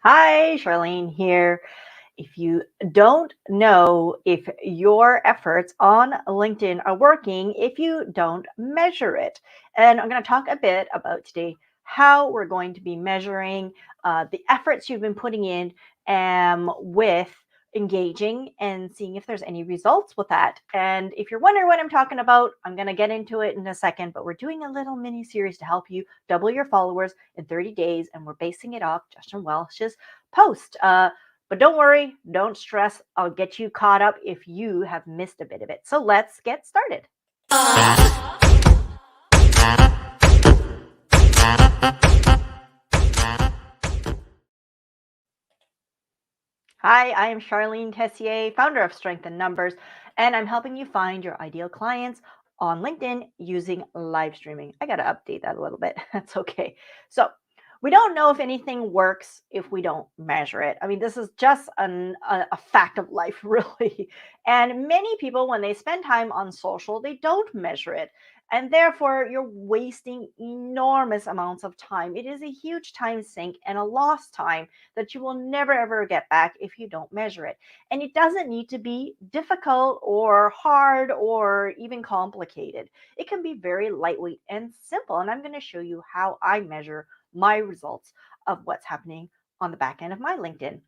Hi, Charlene here. If you don't know if your efforts on LinkedIn are working, if you don't measure it. And I'm going to talk a bit about today how we're going to be measuring the efforts you've been putting in with engaging and seeing if there's any results with that. And if you're wondering what I'm talking about, I'm going to get into it in a second, but we're doing a little mini series to help you double your followers in 30 days. And we're basing it off Justin Welsh's post. But don't worry, don't stress. I'll get you caught up if you have missed a bit of it. So let's get started. Hi, I am Charlene Tessier, founder of Strength in Numbers, and I'm helping you find your ideal clients on LinkedIn using live streaming. I got to update that a little bit. That's okay. So, we don't know if anything works if we don't measure it. I mean, this is just a fact of life, really. And many people, when they spend time on social, they don't measure it. And therefore, you're wasting enormous amounts of time. It is a huge time sink and a lost time that you will never ever get back if you don't measure it. And it doesn't need to be difficult or hard or even complicated. It can be very lightweight and simple. And I'm going to show you how I measure my results of what's happening on the back end of my LinkedIn.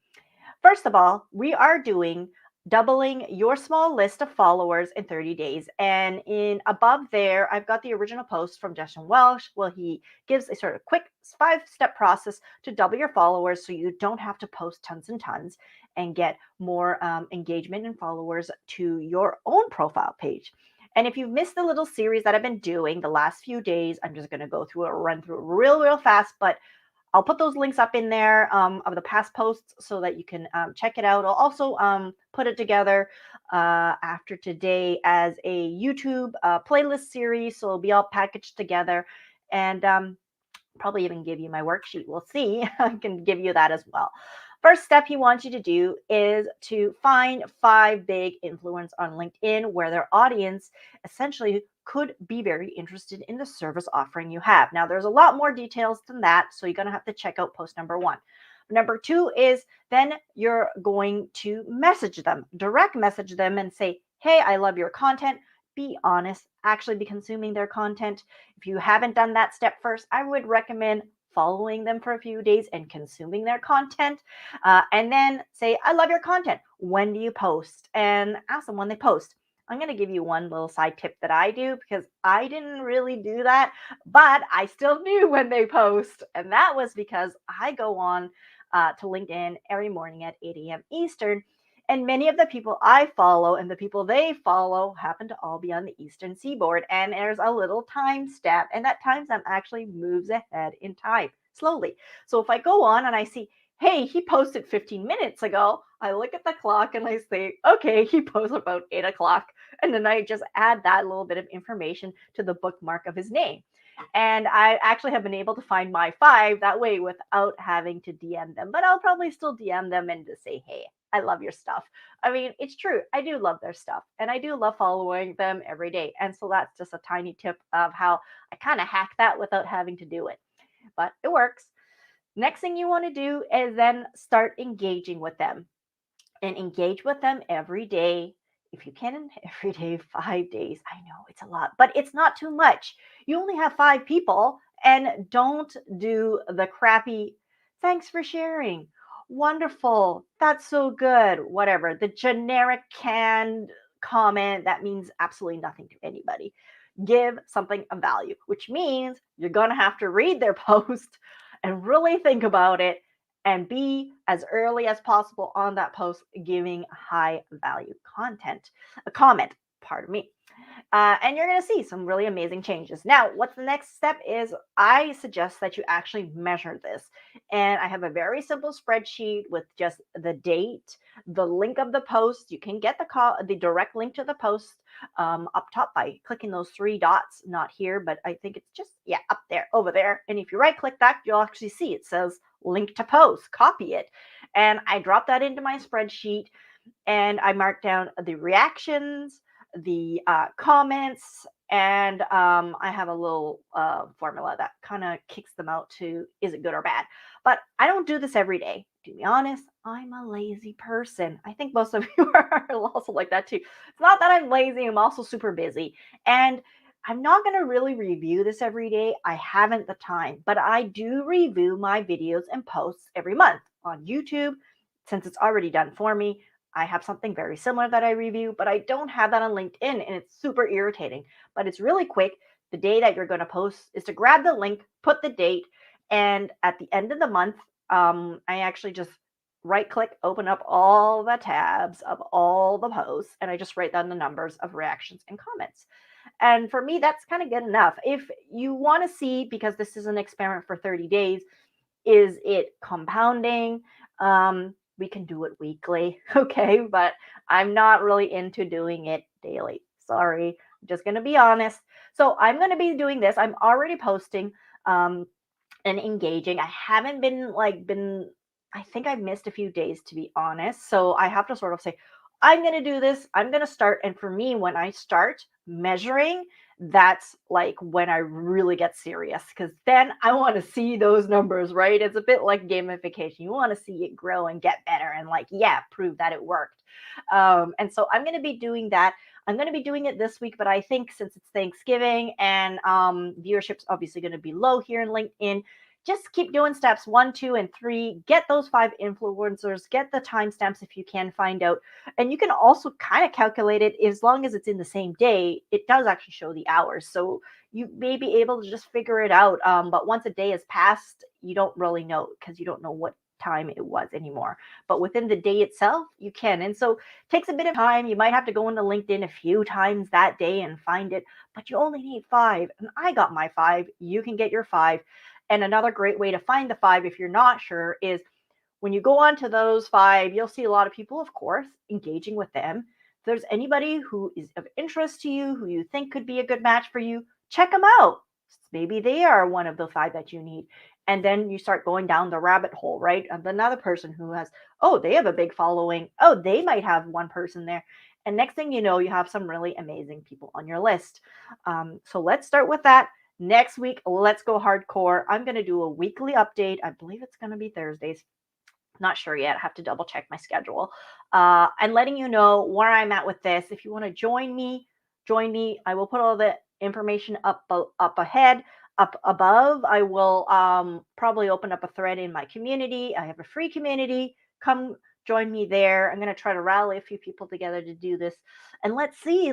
First of all, we are doing doubling your small list of followers in 30 days. And in above there, I've got the original post from Justin Welsh. Well, he gives a sort of quick 5-step process to double your followers so you don't have to post tons and tons and get more engagement and followers to your own profile page. And if you've missed the little series that I've been doing the last few days, I'm just going to go through a run through real fast, but I'll put those links up in there of the past posts so that you can check it out. I'll also put it together after today as a YouTube playlist series. So it'll be all packaged together and probably even give you my worksheet. We'll see. I can give you that as well. First step he wants you to do is to find 5 big influencers on LinkedIn where their audience essentially could be very interested in the service offering you have. Now, there's a lot more details than that, so you're going to have to check out post number 1. Number 2 is then you're going to message them, direct message them and say, hey, I love your content. Be honest, actually be consuming their content. If you haven't done that step first, I would recommend following them for a few days and consuming their content. And then say, I love your content. When do you post? And ask them when they post. I'm going to give you one little side tip that I do because I didn't really do that, but I still knew when they post. And that was because I go on to LinkedIn every morning at 8 a.m. Eastern. And many of the people I follow and the people they follow happen to all be on the Eastern Seaboard. And there's a little time stamp, and that time stamp actually moves ahead in time slowly. So if I go on and I see, hey, he posted 15 minutes ago, I look at the clock and I say, okay, he posted about 8 o'clock. And then I just add that little bit of information to the bookmark of his name. And I actually have been able to find my 5 that way without having to DM them. But I'll probably still DM them and just say, hey, I love your stuff. I mean, it's true. I do love their stuff and I do love following them every day. And so that's just a tiny tip of how I kind of hack that without having to do it. But it works. Next thing you want to do is then start engaging with them and engage with them every day. If you can, every day, 5 days. I know it's a lot, but it's not too much. You only have 5 people and don't do the crappy, thanks for sharing. Wonderful. That's so good. Whatever. The generic canned comment that means absolutely nothing to anybody. Give something of value, which means you're going to have to read their post and really think about it and be as early as possible on that post, giving high value content, a comment, pardon me. And you're going to see some really amazing changes. Now, what's the next step is I suggest that you actually measure this. And I have a very simple spreadsheet with just the date, the link of the post. You can get the direct link to the post up top by clicking those 3 dots, not here, but I think it's just, yeah, up there, over there. And if you right click that, you'll actually see it says link to post, copy it. And I drop that into my spreadsheet and I mark down the reactions, the comments, and I have a little formula that kind of kicks them out to is it good or bad. But I don't do this every day. To be honest, I'm a lazy person. I think most of you are also like that too. It's not that I'm lazy, I'm also super busy. And I'm not going to really review this every day. I haven't the time, but I do review my videos and posts every month on YouTube. Since it's already done for me, I have something very similar that I review, but I don't have that on LinkedIn, and it's super irritating. But it's really quick. The day that you're going to post is to grab the link, put the date, and at the end of the month, I actually just right click, open up all the tabs of all the posts, and I just write down the numbers of reactions and comments. And for me, that's kind of good enough. If you want to see, because this is an experiment for 30 days, is it compounding? We can do it weekly, okay? But I'm not really into doing it daily. Sorry, I'm just going to be honest. So I'm going to be doing this. I'm already posting. And engaging. I haven't been I think I've missed a few days, to be honest. So I have to sort of say, I'm going to do this. I'm going to start. And for me, when I start measuring, that's like when I really get serious, because then I want to see those numbers, right? It's a bit like gamification. You want to see it grow and get better and, like, yeah, prove that it worked. And so I'm going to be doing that. I'm going to be doing it this week, but I think since it's Thanksgiving and viewership's obviously going to be low here in LinkedIn, just keep doing steps 1, 2, and 3. Get those 5 influencers, get the timestamps if you can find out. And you can also kind of calculate it as long as it's in the same day, it does actually show the hours. So you may be able to just figure it out. But once a day has passed, you don't really know, because you don't know what time it was anymore. But within the day itself, you can. And so it takes a bit of time. You might have to go into LinkedIn a few times that day and find it, but you only need 5. And I got my 5. You can get your 5. And another great way to find the 5, if you're not sure, is when you go on to those 5, you'll see a lot of people, of course, engaging with them. If there's anybody who is of interest to you, who you think could be a good match for you, check them out. Maybe they are one of the 5 that you need. And then you start going down the rabbit hole, right? Of another person who has, oh, they have a big following. Oh, they might have one person there. And next thing you know, you have some really amazing people on your list. So let's start with that. Next week, let's go hardcore. I'm going to do a weekly update. I believe it's going to be Thursdays. Not sure yet. I have to double check my schedule. And letting you know where I'm at with this. If you want to join me, join me. I will put all the information up ahead, up above. I will probably open up a thread in my community. I have a free community. Come join me there. I'm going to try to rally a few people together to do this. And let's see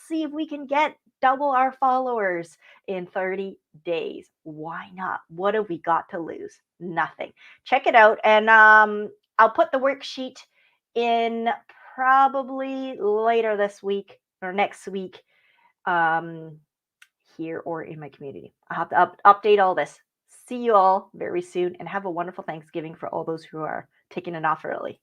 if we can get double our followers in 30 days. Why not? What have we got to lose? Nothing. Check it out. And I'll put the worksheet in probably later this week or next week, here or in my community. I'll have to update all this. See you all very soon, and have a wonderful Thanksgiving for all those who are taking it off early.